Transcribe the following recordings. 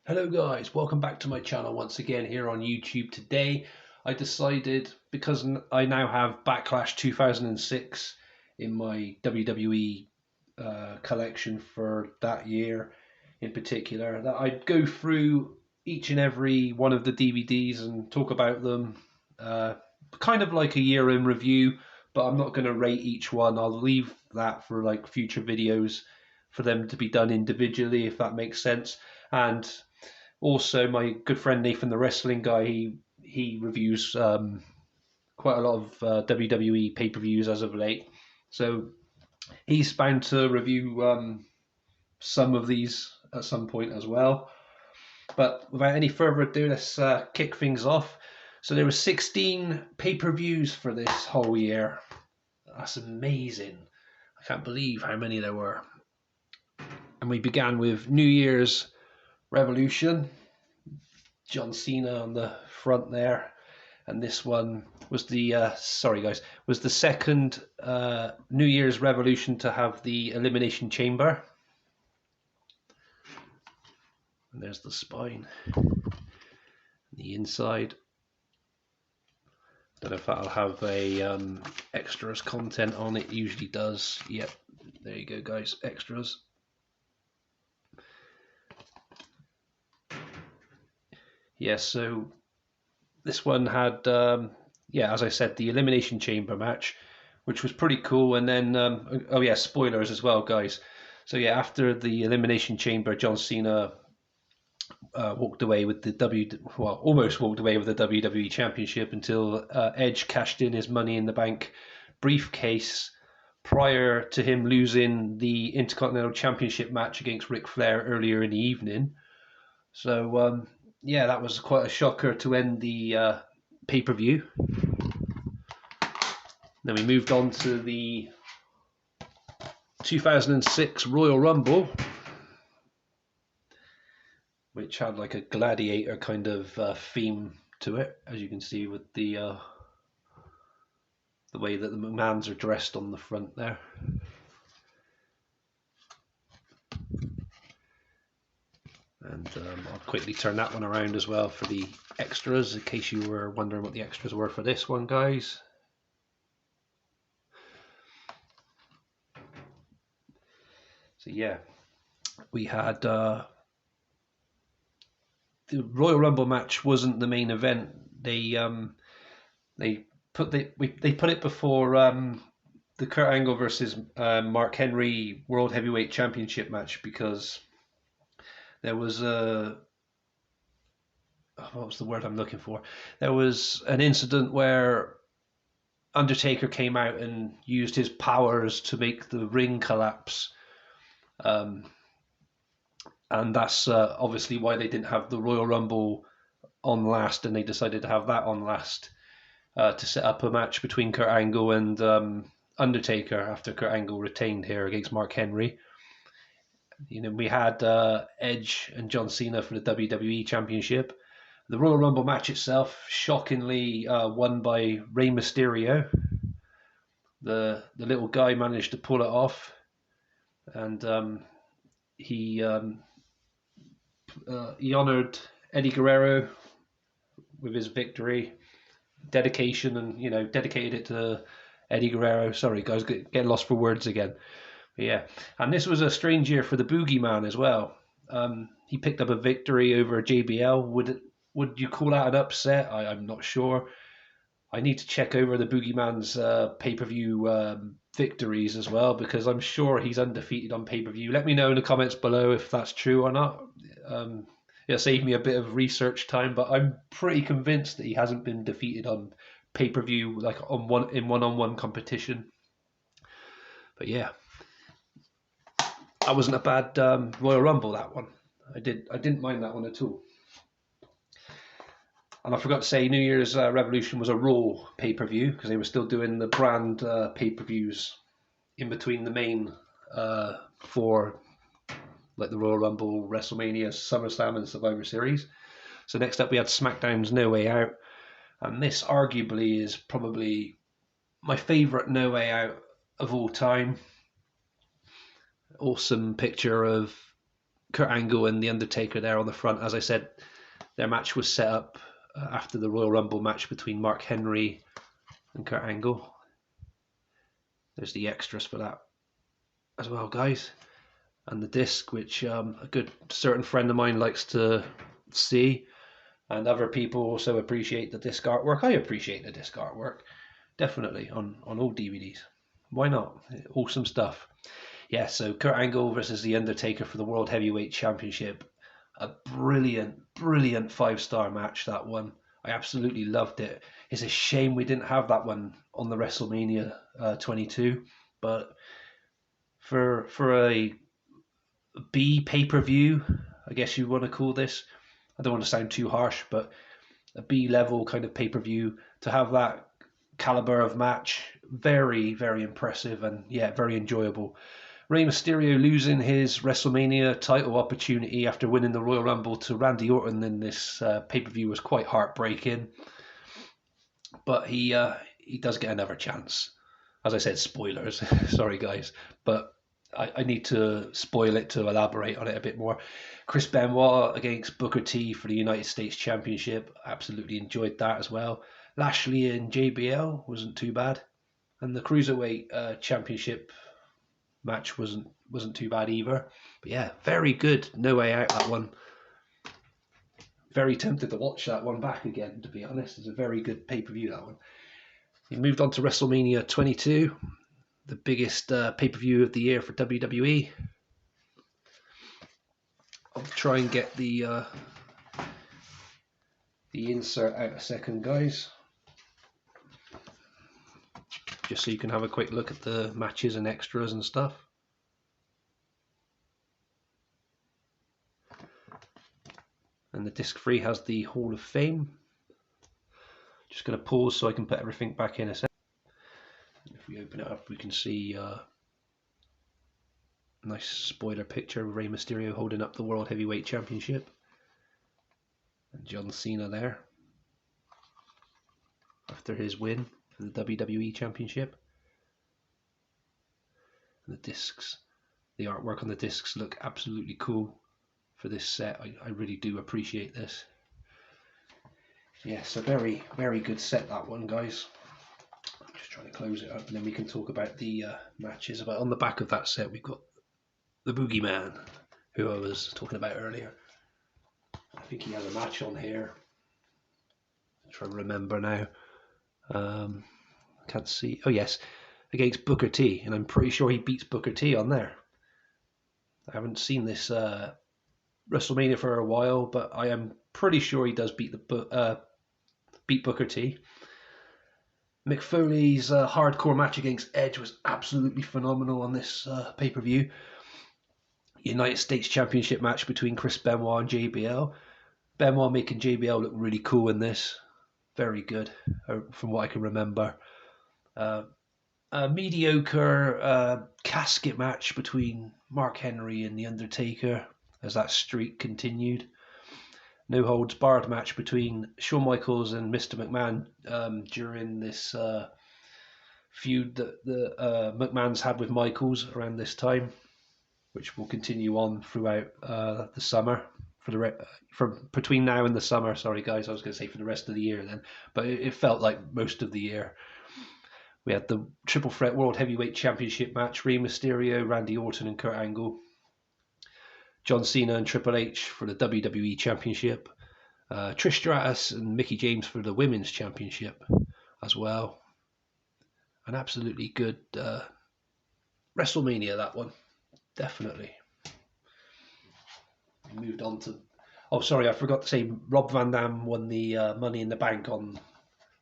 Hello guys, welcome back to my channel once again here on YouTube. Today I decided, because I now have Backlash 2006 in my WWE collection for that year in particular, that I'd go through each and every one of the DVDs and talk about them, kind of like a year in review, but I'm not going to rate each one. I'll leave that for like future videos for them to be done individually, if that makes sense. And also, my good friend Nathan, the wrestling guy, he reviews quite a lot of WWE pay-per-views as of late. So he's bound to review some of these at some point as well. But without any further ado, let's kick things off. So there were 16 pay-per-views for this whole year. That's amazing. I can't believe how many there were. And we began with New Year's Revolution, John Cena on the front there, and this one was the was the second New Year's Revolution to have the Elimination Chamber. And there's the spine, the inside. Don't know if that'll have a extras content on it. Usually does. Yep, there you go, guys. Extras. Yeah, so this one had, as I said, the Elimination Chamber match, which was pretty cool. And then, oh yeah, spoilers as well, guys. So yeah, after the Elimination Chamber, John Cena walked away with the almost walked away with the WWE Championship until Edge cashed in his Money in the Bank briefcase prior to him losing the Intercontinental Championship match against Ric Flair earlier in the evening. So yeah, that was quite a shocker to end the pay-per-view. Then we moved on to the 2006 Royal Rumble, which had like a gladiator kind of theme to it, as you can see with the way that the McMahons are dressed on the front there. And I'll quickly turn that one around as well for the extras, in case you were wondering what the extras were for this one, guys. So yeah, we had the Royal Rumble match wasn't the main event. They put it before the Kurt Angle versus Mark Henry World Heavyweight Championship match, because there was what was the word I'm looking for? There was an incident where Undertaker came out and used his powers to make the ring collapse. And that's obviously why they didn't have the Royal Rumble on last, and they decided to have that on last to set up a match between Kurt Angle and Undertaker after Kurt Angle retained here against Mark Henry. You know, we had Edge and John Cena for the WWE Championship. The Royal Rumble match itself, shockingly, won by Rey Mysterio. The little guy managed to pull it off, and he honored Eddie Guerrero with his victory, dedication, and dedicated it to Eddie Guerrero. Sorry, guys, get lost for words again. Yeah, and this was a strange year for the Boogeyman as well. He picked up a victory over JBL. Would you call that an upset? I'm not sure. I need to check over the Boogeyman's pay-per-view victories as well, because I'm sure he's undefeated on pay-per-view. Let me know in the comments below if that's true or not. It'll save me a bit of research time, but I'm pretty convinced that he hasn't been defeated on pay-per-view, like in one-on-one competition. But yeah, that wasn't a bad Royal Rumble, that one. I didn't mind that one at all. And I forgot to say, New Year's Revolution was a Raw pay-per-view, because they were still doing the brand pay-per-views in between the main four, like the Royal Rumble, WrestleMania, SummerSlam, and Survivor Series. So next up we had SmackDown's No Way Out. And this arguably is probably my favourite No Way Out of all time. Awesome picture of Kurt Angle and The Undertaker there on the front. As I said, their match was set up after the Royal Rumble match between Mark Henry and Kurt Angle. There's the extras for that as well, guys. And the disc, which a good certain friend of mine likes to see. And other people also appreciate the disc artwork. I appreciate the disc artwork, definitely, on all DVDs. Why not? Awesome stuff. Yeah, so Kurt Angle versus The Undertaker for the World Heavyweight Championship. A brilliant, brilliant 5-star match, that one. I absolutely loved it. It's a shame we didn't have that one on the WrestleMania 22, but for a B pay-per-view, I guess you want to call this. I don't want to sound too harsh, but a B level kind of pay-per-view, to have that caliber of match, very, very impressive, and yeah, very enjoyable. Rey Mysterio losing his WrestleMania title opportunity after winning the Royal Rumble to Randy Orton in this pay-per-view was quite heartbreaking. But he does get another chance. As I said, spoilers. Sorry, guys. But I need to spoil it to elaborate on it a bit more. Chris Benoit against Booker T for the United States Championship. Absolutely enjoyed that as well. Lashley and JBL wasn't too bad. And the Cruiserweight Championship match wasn't too bad either. But yeah, very good. No Way Out, that one. Very tempted to watch that one back again, to be honest. It's a very good pay-per-view, that one. He moved on to WrestleMania 22, the biggest pay-per-view of the year for WWE. I'll try and get the insert out a second, guys, just so you can have a quick look at the matches and extras and stuff. And the disc 3 has the Hall of Fame. Just going to pause so I can put everything back in a second. If we open it up, we can see a nice spoiler picture of Rey Mysterio holding up the World Heavyweight Championship. And John Cena there after his win for the WWE Championship. And the discs, the artwork on the discs look absolutely cool for this set. I really do appreciate this. Yes, a very, very good set, that one, guys. I'm just trying to close it up and then we can talk about the matches. But on the back of that set, we've got the Boogeyman, who I was talking about earlier. I think he has a match on here. I'm trying to remember now. Can't see. Oh yes, against Booker T, and I'm pretty sure he beats Booker T on there. I haven't seen this WrestleMania for a while, but I am pretty sure he does beat Booker T. Mick Foley's hardcore match against Edge was absolutely phenomenal on this pay-per-view. United States Championship match between Chris Benoit and JBL. Benoit making JBL look really cool in this. Very good, from what I can remember. A mediocre casket match between Mark Henry and The Undertaker as that streak continued. No holds barred match between Shawn Michaels and Mr. McMahon during this feud that the McMahons had with Michaels around this time, which will continue on throughout the summer. From between now and the summer, sorry guys, I was going to say for the rest of the year then, but it felt like most of the year. We had the Triple Threat World Heavyweight Championship match, Rey Mysterio, Randy Orton and Kurt Angle. John Cena and Triple H for the WWE Championship. Trish Stratus and Mickie James for the Women's Championship as well. An absolutely good WrestleMania, that one. Definitely. We moved on to... Oh, sorry, I forgot to say Rob Van Dam won the Money in the Bank on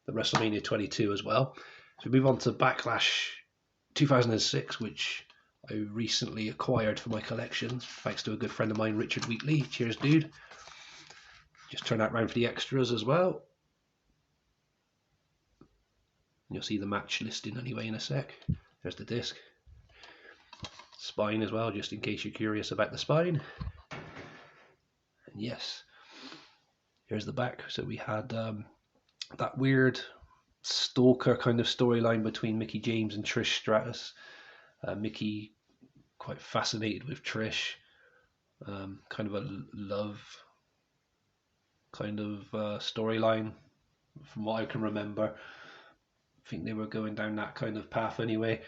the WrestleMania 22 as well. So we move on to Backlash 2006, which I recently acquired for my collection, thanks to a good friend of mine, Richard Wheatley. Cheers, dude. Just turn that round for the extras as well. You'll see the match listing anyway in a sec. There's the disc. Spine as well, just in case you're curious about the spine. And yes, here's the back. So we had that weird stalker kind of storyline between Mickie James and Trish Stratus. Mickie quite fascinated with Trish, kind of a love kind of storyline from what I can remember. I think they were going down that kind of path anyway.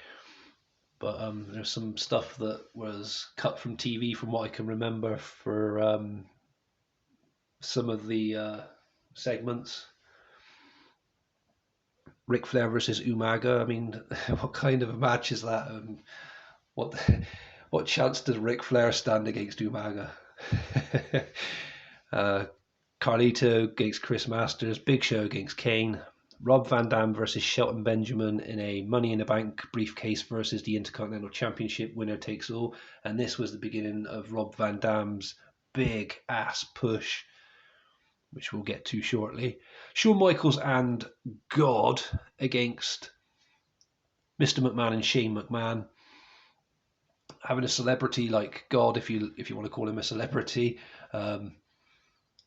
But there's some stuff that was cut from TV from what I can remember for some of the segments. Ric Flair versus Umaga. I mean, what kind of a match is that? What what chance does Ric Flair stand against Umaga? Carlito against Chris Masters, Big Show against Kane, Rob Van Dam versus Shelton Benjamin in a Money in the Bank briefcase versus the Intercontinental Championship, winner takes all. And this was the beginning of Rob Van Dam's big ass push, which we'll get to shortly. Shawn Michaels and God against Mr. McMahon and Shane McMahon. Having a celebrity like God, if you want to call him a celebrity,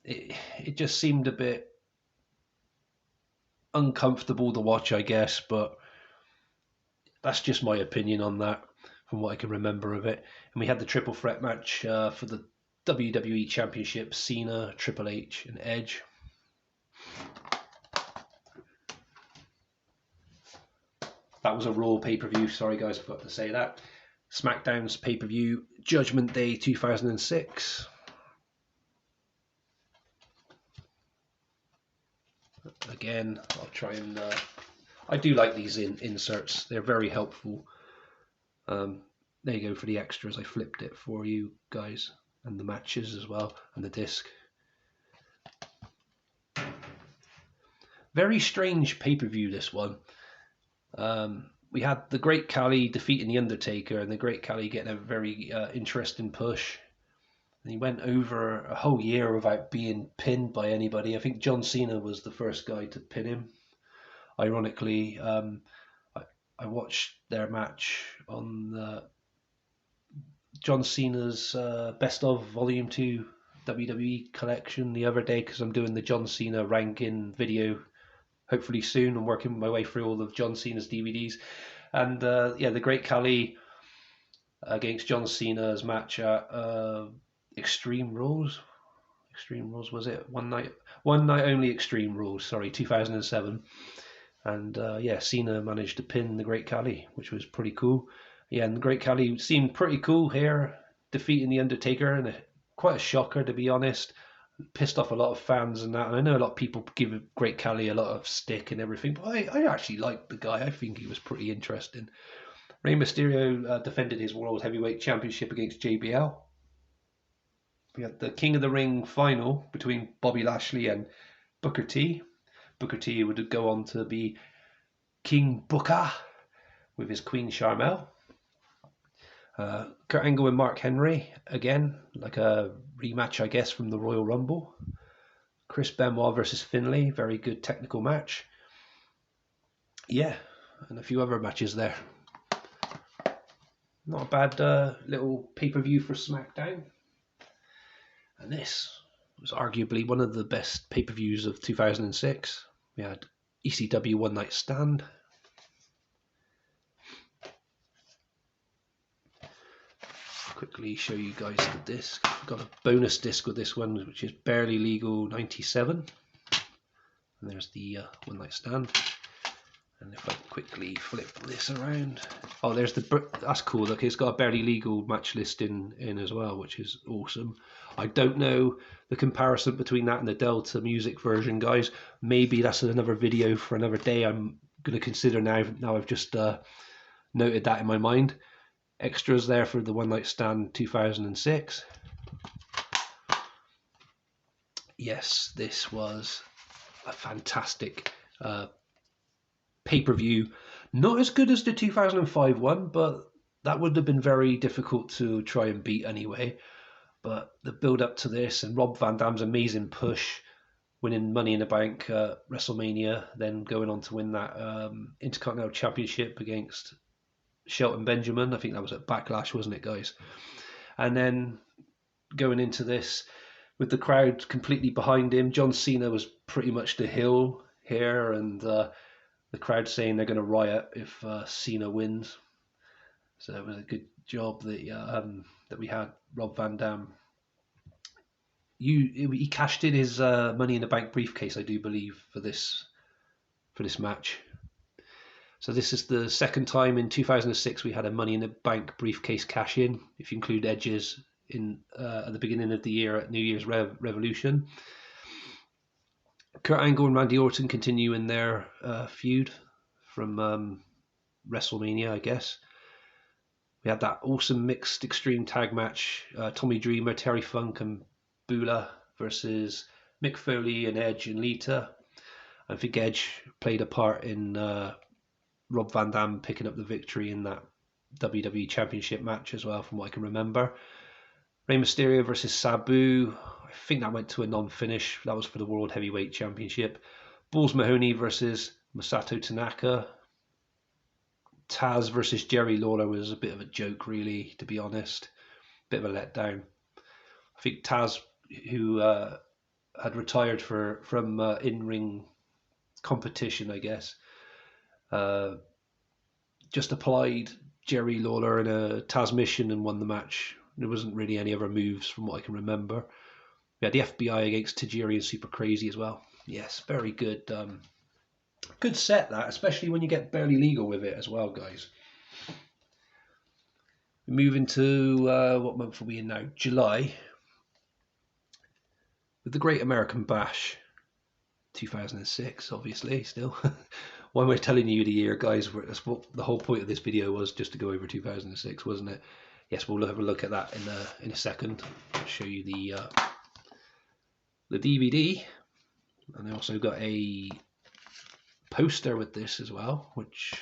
it just seemed a bit uncomfortable to watch, I guess, but that's just my opinion on that from what I can remember of it. And we had the triple threat match for the WWE Championship, Cena, Triple H, and Edge. That was a Raw pay-per-view. Sorry, guys, I forgot to say that. SmackDown's pay-per-view, Judgment Day 2006. Again, I'll try and... I do like these inserts. They're very helpful. There you go for the extras. I flipped it for you guys. And the matches as well. And the disc. Very strange pay-per-view, this one. We had the Great Khali defeating the Undertaker, and the Great Khali getting a very interesting push. And he went over a whole year without being pinned by anybody. I think John Cena was the first guy to pin him. Ironically, I watched their match on John Cena's Best of Volume 2 WWE collection the other day, because I'm doing the John Cena ranking video hopefully soon. I'm working my way through all of John Cena's DVDs. And yeah, the Great Khali against John Cena's match at Extreme Rules. Extreme Rules, was it? One night only Extreme Rules, sorry, 2007. And yeah, Cena managed to pin the Great Khali, which was pretty cool. Yeah, and the Great Khali seemed pretty cool here, defeating the Undertaker, and quite a shocker, to be honest. Pissed off a lot of fans and that, and I know a lot of people give Great Khali a lot of stick and everything, but I actually liked the guy. I think he was pretty interesting. Rey Mysterio defended his World Heavyweight Championship against JBL. We had the King of the Ring final between Bobby Lashley and Booker T. Booker T would go on to be King Booker with his Queen Sharmell. Kurt Angle and Mark Henry, again, like a rematch, I guess, from the Royal Rumble. Chris Benoit versus Finlay, very good technical match. Yeah, and a few other matches there. Not a bad little pay-per-view for SmackDown. And this was arguably one of the best pay-per-views of 2006. We had ECW One Night Stand. Quickly show you guys the disc. I've got a bonus disc with this one, which is Barely Legal 97. And there's the One Night Stand. And if I quickly flip this around, oh, there's that's cool. Look, it's got a Barely Legal match list in as well, which is awesome. I don't know the comparison between that and the Delta music version, guys. Maybe that's another video for another day. I'm going to consider now I've just noted that in my mind. Extras there for the One Night Stand 2006. Yes, this was a fantastic pay-per-view. Not as good as the 2005 one, but that would have been very difficult to try and beat anyway. But the build-up to this and Rob Van Dam's amazing push, winning Money in the Bank at WrestleMania, then going on to win that Intercontinental Championship against Shelton Benjamin. I think that was at Backlash, wasn't it, guys? And then going into this with the crowd completely behind him, John Cena was pretty much the heel here, and the crowd saying they're going to riot if Cena wins. So it was a good job that that we had Rob Van Dam he cashed in his Money in the Bank briefcase, I do believe, for this match. So this is the second time in 2006 we had a Money in the Bank briefcase cash in, if you include Edge's in at the beginning of the year at New Year's Revolution. Kurt Angle and Randy Orton continue in their feud from WrestleMania, I guess. We had that awesome mixed extreme tag match, Tommy Dreamer, Terry Funk and Beulah versus Mick Foley and Edge and Lita. I think Edge played a part in Rob Van Dam picking up the victory in that WWE Championship match as well, from what I can remember. Rey Mysterio versus Sabu. I think that went to a non-finish. That was for the World Heavyweight Championship. Balls Mahoney versus Masato Tanaka. Taz versus Jerry Lawler was a bit of a joke, really, to be honest. Bit of a letdown. I think Taz, who had retired from in-ring competition, I guess, just applied Jerry Lawler in a Taz mission and won the match. There wasn't really any other moves from what I can remember. We had the FBI against Tajiri and Super Crazy as well. Yes, very good. Good set, that, especially when you get Barely Legal with it as well, guys. We move into, what month are we in now? July. With the Great American Bash. 2006, obviously, still. When we're telling you the year, guys, that's what the whole point of this video was, just to go over 2006, wasn't it? Yes, we'll have a look at that in a second. I'll show you the DVD. And I also got a poster with this as well, which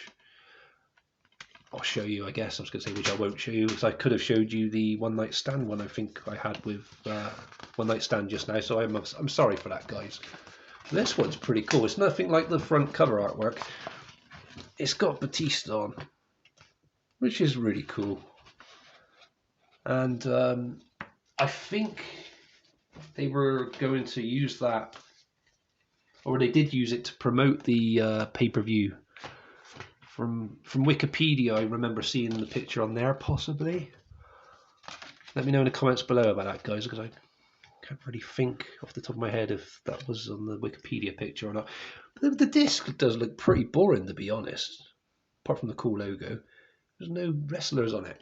I'll show you, I guess. I was going to say which I won't show you, because I could have showed you the One Night Stand one I think I had with One Night Stand just now, so I'm sorry for that, guys. This one's pretty cool. It's nothing like the front cover artwork. It's got Batista on, which is really cool. And I think they were going to use that, or they did use it to promote the pay-per-view. From Wikipedia, I remember seeing the picture on there, possibly. Let me know in the comments below about that, guys, because I can't really think off the top of my head if that was on the Wikipedia picture or not. But the disc does look pretty boring, to be honest. Apart from the cool logo, there's no wrestlers on it.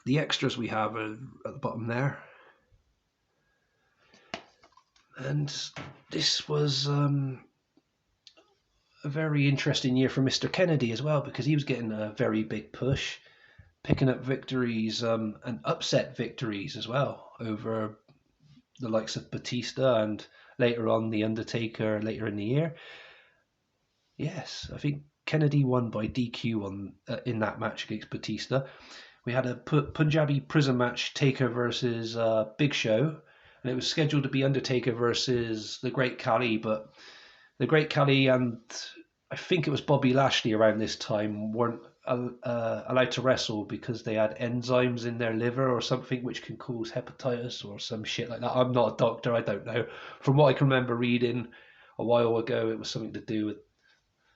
The extras we have are at the bottom there. And this was a very interesting year for Mr. Kennedy as well, because he was getting a very big push, picking up victories and upset victories as well over the likes of Batista and later on The Undertaker later in the year. Yes, I think Kennedy won by DQ in that match against Batista. We had a Punjabi prison match, Taker versus Big Show, and it was scheduled to be Undertaker versus the Great Khali, but the Great Khali and I think it was Bobby Lashley around this time weren't allowed to wrestle because they had enzymes in their liver or something which can cause hepatitis or some shit like that. I'm not a doctor, I don't know. From what I can remember reading a while ago, it was something to do with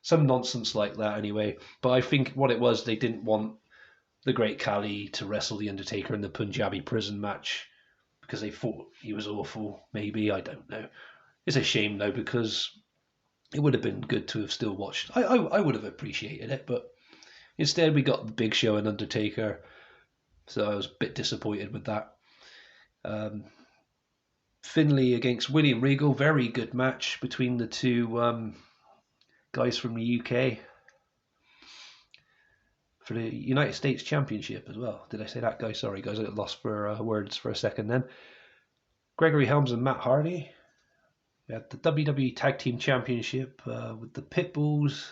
some nonsense like that anyway. But I think what it was, they didn't want the Great Khali to wrestle the Undertaker in the Punjabi prison match because they thought he was awful, maybe, I don't know. It's a shame though, because it would have been good to have still watched. I would have appreciated it, but instead we got the Big Show and Undertaker, so I was a bit disappointed with that. Finlay against William Regal, very good match between the two guys from the UK for the United States Championship as well. Did I say that, guys? Sorry, guys, I got lost for words for a second then. Gregory Helms and Matt Hardy. We had the WWE Tag Team Championship with the Pitbulls,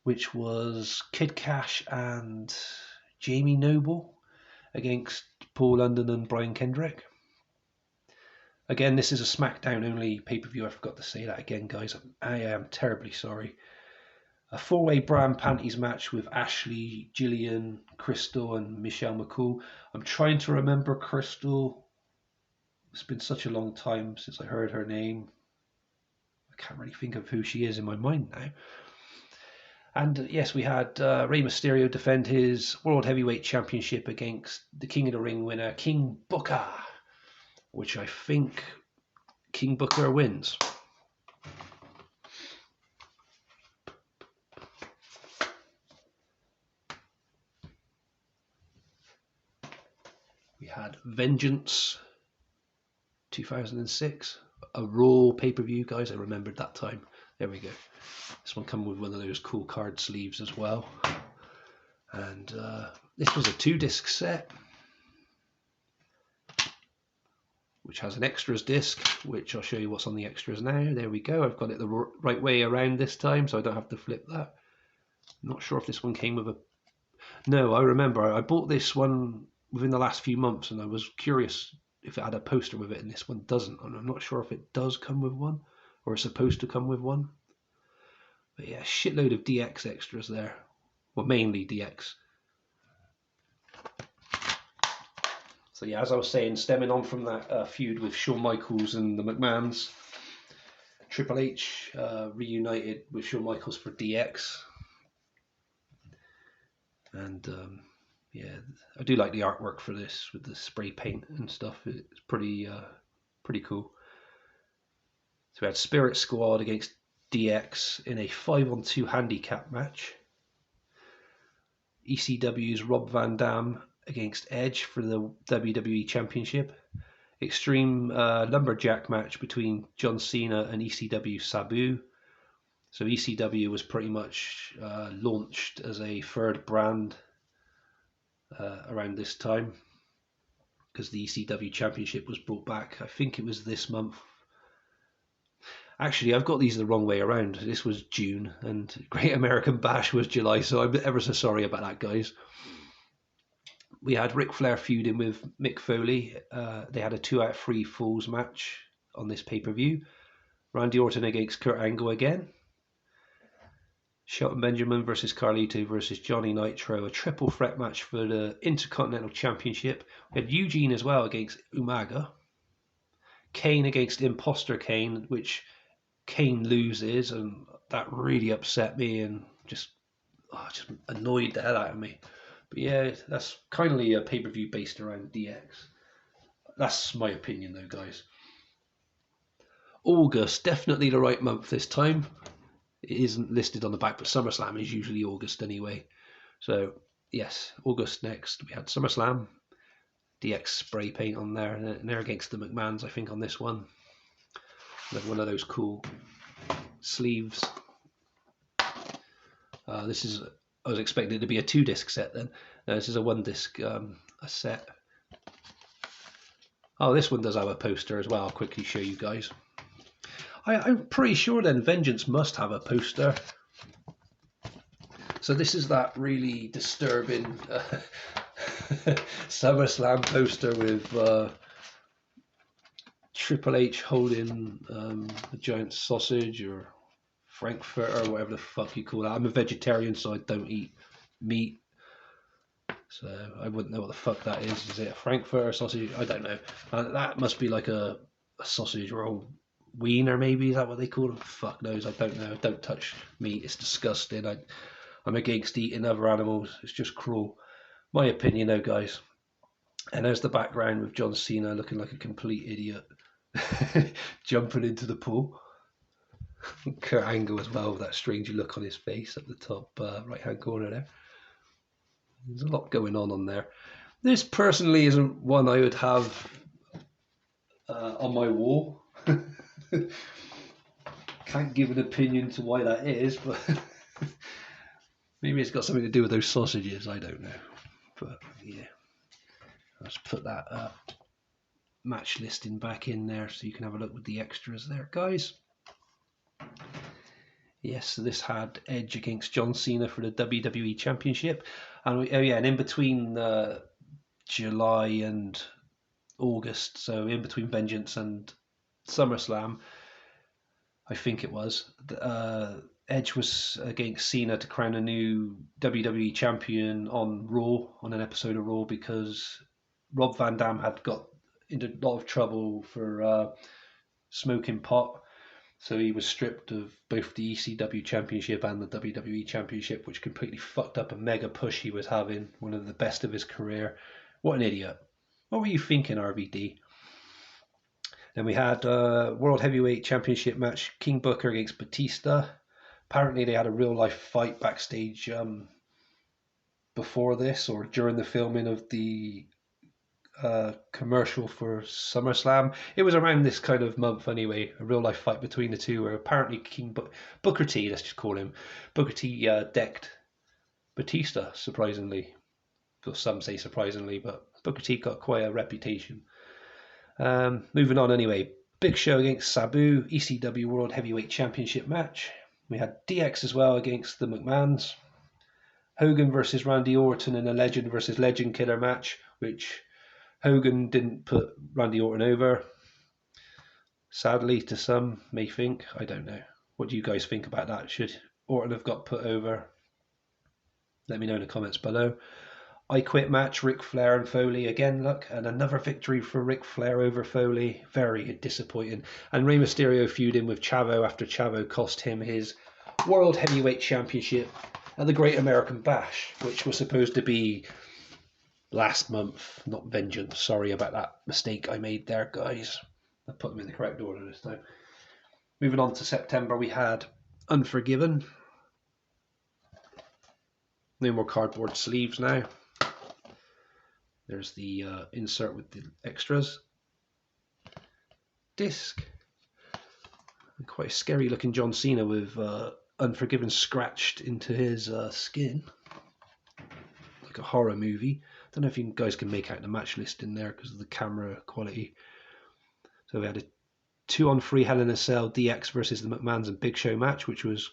which was Kid Cash and Jamie Noble against Paul London and Brian Kendrick. Again, this is a SmackDown only pay-per-view. I forgot to say that again, guys. I am terribly sorry. A four-way bra and panties match with Ashley, Gillian, Crystal and Michelle McCool. I'm trying to remember Crystal. It's been such a long time since I heard her name. I can't really think of who she is in my mind now. And yes, we had Rey Mysterio defend his World Heavyweight Championship against the King of the Ring winner, King Booker. which I think King Booker wins. We had Vengeance 2006, a Raw pay-per-view, guys. I remembered that time. There we go. This one come with one of those cool card sleeves as well. And this was a 2-disc set, which has an extras disc, which I'll show you what's on the extras now. There we go. I've got it the right way around this time, so I don't have to flip that. I'm not sure if this one came with a... No, I remember. I bought this one within the last few months, and I was curious if it had a poster with it, and this one doesn't. And I'm not sure if it does come with one, or it's supposed to come with one. But yeah, shitload of DX extras there. Well, mainly DX. So yeah, as I was saying, stemming on from that feud with Shawn Michaels and the McMahons, Triple H reunited with Shawn Michaels for DX. And yeah, I do like the artwork for this with the spray paint and stuff. It's pretty cool. So we had Spirit Squad against DX in a 5-on-2 handicap match. ECW's Rob Van Dam against Edge for the WWE Championship. Extreme Lumberjack match between John Cena and ECW Sabu. So ECW was pretty much launched as a third brand around this time, because the ECW Championship was brought back. I think it was this month. Actually, I've got these the wrong way around. This was June and Great American Bash was July, so I'm ever so sorry about that, guys. We had Ric Flair feuding with Mick Foley. They had a 2-out-of-3 falls match on this pay-per-view. Randy Orton against Kurt Angle again. Shelton Benjamin versus Carlito versus Johnny Nitro, a triple threat match for the Intercontinental Championship. We had Eugene as well against Umaga. Kane against Imposter Kane, which Kane loses, and that really upset me and just annoyed the hell out of me. But yeah, that's kindly a pay-per-view based around DX. That's my opinion though, guys. August, definitely the right month this time. It isn't listed on the back, but SummerSlam is usually August anyway. So yes, August next. We had SummerSlam, DX spray paint on there, and they're against the McMahons, I think, on this one. Another one of those cool sleeves. This is, I was expecting it to be a 2-disc set then. No, this is a 1-disc a set. Oh, this one does have a poster as well. I'll quickly show you guys. I'm pretty sure then Vengeance must have a poster. So this is that really disturbing SummerSlam poster with Triple H holding a giant sausage or Frankfurter or whatever the fuck you call that. I'm a vegetarian, so I don't eat meat. So I wouldn't know what the fuck that is. Is it a Frankfurter sausage? I don't know. That must be like a sausage roll. Wiener, maybe, is that what they call them? Fuck knows, I don't know. I don't touch meat, it's disgusting. I'm against eating other animals, it's just cruel. My opinion though, guys. And there's the background with John Cena looking like a complete idiot jumping into the pool. Kurt Angle as well, with that strange look on his face at the top right hand corner there. There's a lot going on there. This personally isn't one I would have on my wall. Can't give an opinion to why that is, but maybe it's got something to do with those sausages, I don't know. But yeah, let's put that match listing back in there so you can have a look with the extras there, guys. Yes, so this had Edge against John Cena for the WWE Championship, and and in between July and August, so in between Vengeance and SummerSlam, I think it was, Edge was against Cena to crown a new WWE champion on Raw, on an episode of Raw, because Rob Van Dam had got into a lot of trouble for smoking pot. So he was stripped of both the ECW Championship and the WWE Championship, which completely fucked up a mega push he was having, one of the best of his career. What an idiot. What were you thinking, RVD? Then we had World Heavyweight Championship match, King Booker against Batista. Apparently they had a real life fight backstage before this, or during the filming of the commercial for SummerSlam. It was around this kind of month anyway, a real life fight between the two, where apparently Booker T, let's just call him, Booker T decked Batista, surprisingly. Well, some say surprisingly, but Booker T got quite a reputation. Moving on anyway, Big Show against Sabu, ECW World Heavyweight Championship match. We had DX as well against the McMahons. Hogan versus Randy Orton in a Legend versus Legend killer match, which Hogan didn't put Randy Orton over. Sadly, to some may think. I don't know. What do you guys think about that? Should Orton have got put over? Let me know in the comments below. I Quit match, Ric Flair and Foley again, look, and another victory for Ric Flair over Foley. Very disappointing. And Rey Mysterio feuding with Chavo after Chavo cost him his World Heavyweight Championship at the Great American Bash, which was supposed to be last month, not Vengeance. Sorry about that mistake I made there, guys. I put them in the correct order this time. Moving on to September, we had Unforgiven. No more cardboard sleeves now. There's the insert with the extras. Disc. Quite a scary looking John Cena with Unforgiven scratched into his skin. Like a horror movie. Don't know if you guys can make out the match list in there because of the camera quality. So we had a 2-on-3 Hell in a Cell DX versus the McMahons and Big Show match, which was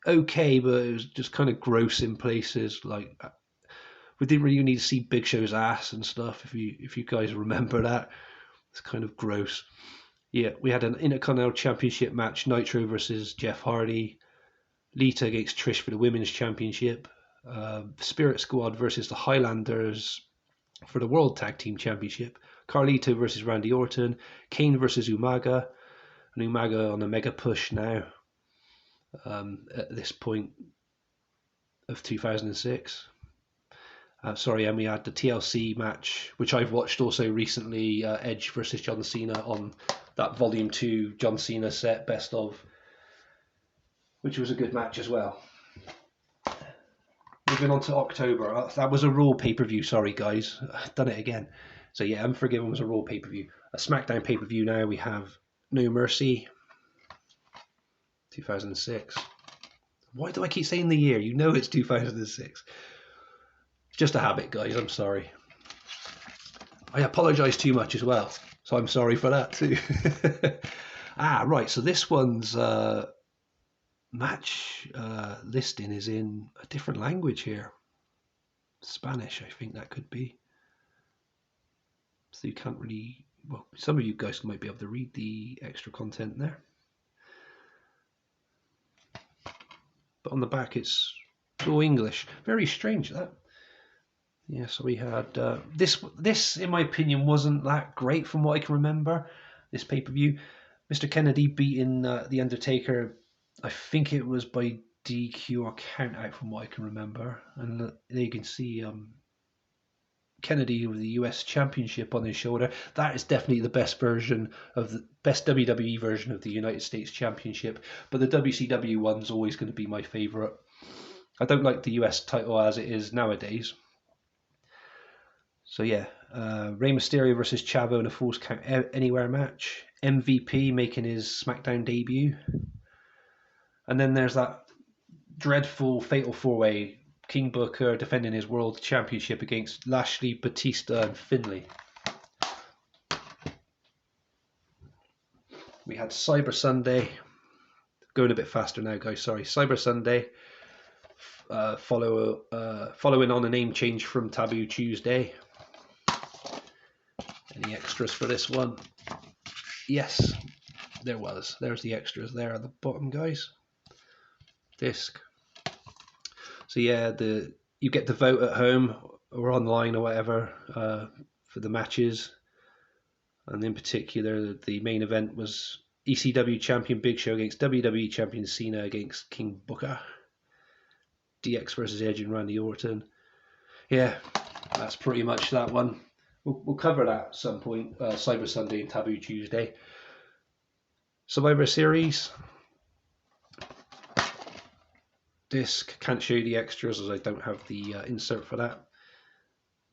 okay, but it was just kind of gross in places. Like, we didn't really need to see Big Show's ass and stuff. If you guys remember that, it's kind of gross. Yeah, we had an Intercontinental Championship match, Nitro versus Jeff Hardy, Lita against Trish for the Women's Championship, Spirit Squad versus the Highlanders for the World Tag Team Championship, Carlito versus Randy Orton, Kane versus Umaga, and Umaga on a mega push now at this point of 2006. And we had the TLC match, which I've watched also recently, Edge versus John Cena on that Volume 2 John Cena set, best of, which was a good match as well. Moving on to October, that was a Raw pay-per-view, sorry guys, I've done it again. So yeah, Unforgiven was a Raw pay-per-view. A SmackDown pay-per-view now, we have No Mercy, 2006. Why do I keep saying the year? You know it's 2006. It's just a habit, guys. I'm sorry. I apologise too much as well, so I'm sorry for that too. Right. So this one's match listing is in a different language here. Spanish, I think that could be. So you can't really. Well, some of you guys might be able to read the extra content there, but on the back it's all English. Very strange that. Yeah, so we had this, in my opinion, wasn't that great from what I can remember, this pay-per-view. Mr. Kennedy beating The Undertaker, I think it was by DQ or count out from what I can remember. And there you can see Kennedy with the US Championship on his shoulder. That is definitely the best version of the best WWE version of the United States Championship. But the WCW one's always going to be my favourite. I don't like the US title as it is nowadays. So yeah, Rey Mysterio versus Chavo in a Falls Count Anywhere match. MVP making his SmackDown debut. And then there's that dreadful Fatal 4-Way. King Booker defending his World Championship against Lashley, Batista and Finlay. We had Cyber Sunday. Going a bit faster now, guys. Sorry. Cyber Sunday. Following on a name change from Taboo Tuesday. Any extras for this one? Yes, there was. There's the extras there at the bottom, guys. Disc. So yeah, you get to vote at home or online or whatever for the matches. And in particular, the main event was ECW Champion Big Show against WWE Champion Cena against King Booker. DX versus Edge and Randy Orton. Yeah, that's pretty much that one. We'll cover that at some point. Cyber Sunday and Taboo Tuesday. Survivor Series. Disc. Can't show you the extras as I don't have the insert for that.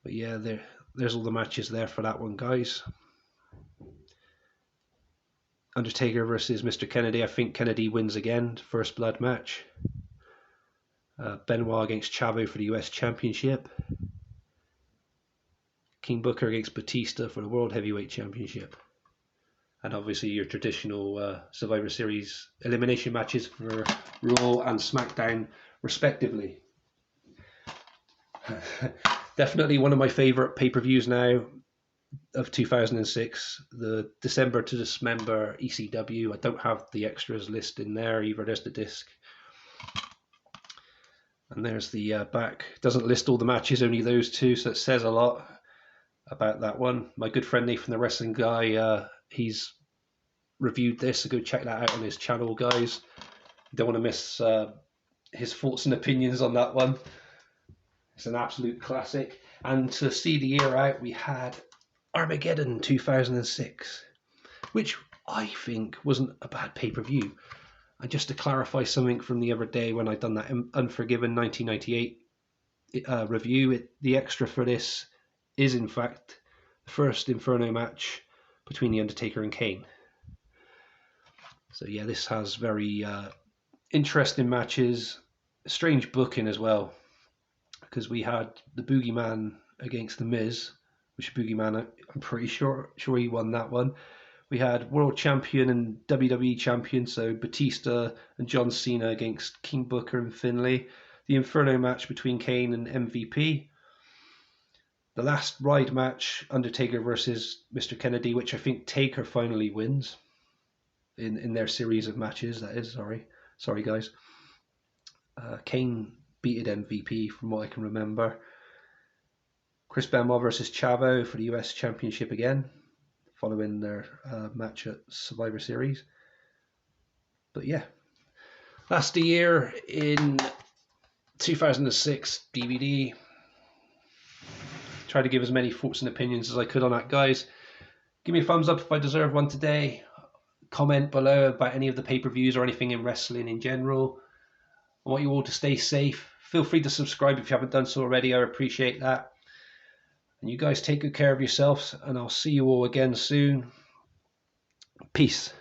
But yeah, there's all the matches there for that one, guys. Undertaker versus Mr. Kennedy. I think Kennedy wins again. First blood match. Benoit against Chavo for the US Championship. King Booker against Batista for the World Heavyweight Championship. And obviously your traditional Survivor Series elimination matches for Raw and SmackDown respectively. Definitely one of my favourite pay-per-views now of 2006, the December to Dismember ECW. I don't have the extras list in there either. There's the disc. And there's the back. Doesn't list all the matches, only those two, so it says a lot about that one. My good friend Nathan the Wrestling Guy, he's reviewed this, so go check that out on his channel, guys. You don't want to miss his thoughts and opinions on that one. It's an absolute classic. And to see the year out, we had Armageddon 2006, which I think wasn't a bad pay-per-view. And just to clarify something from the other day when I'd done that Unforgiven 1998 review, the extra for this is in fact the first Inferno match between The Undertaker and Kane. So yeah, this has very interesting matches, strange booking as well, because we had the Boogeyman against the Miz, which Boogeyman, I'm pretty sure he won that one. We had World Champion and WWE Champion, so Batista and John Cena against King Booker and Finlay. The Inferno match between Kane and MVP. The last ride match, Undertaker versus Mr. Kennedy, which I think Taker finally wins in their series of matches, that is, sorry guys. Kane beated MVP from what I can remember. Chris Benoit versus Chavo for the US Championship again, following their match at Survivor Series. But yeah, that's the year in 2006 DVD. Try to give as many thoughts and opinions as I could on that, guys. Give me a thumbs up if I deserve one today. Comment below about any of the pay-per-views or anything in wrestling in general. I want you all to stay safe. Feel free to subscribe if you haven't done so already. I appreciate that. And you guys take good care of yourselves, and I'll see you all again soon. Peace.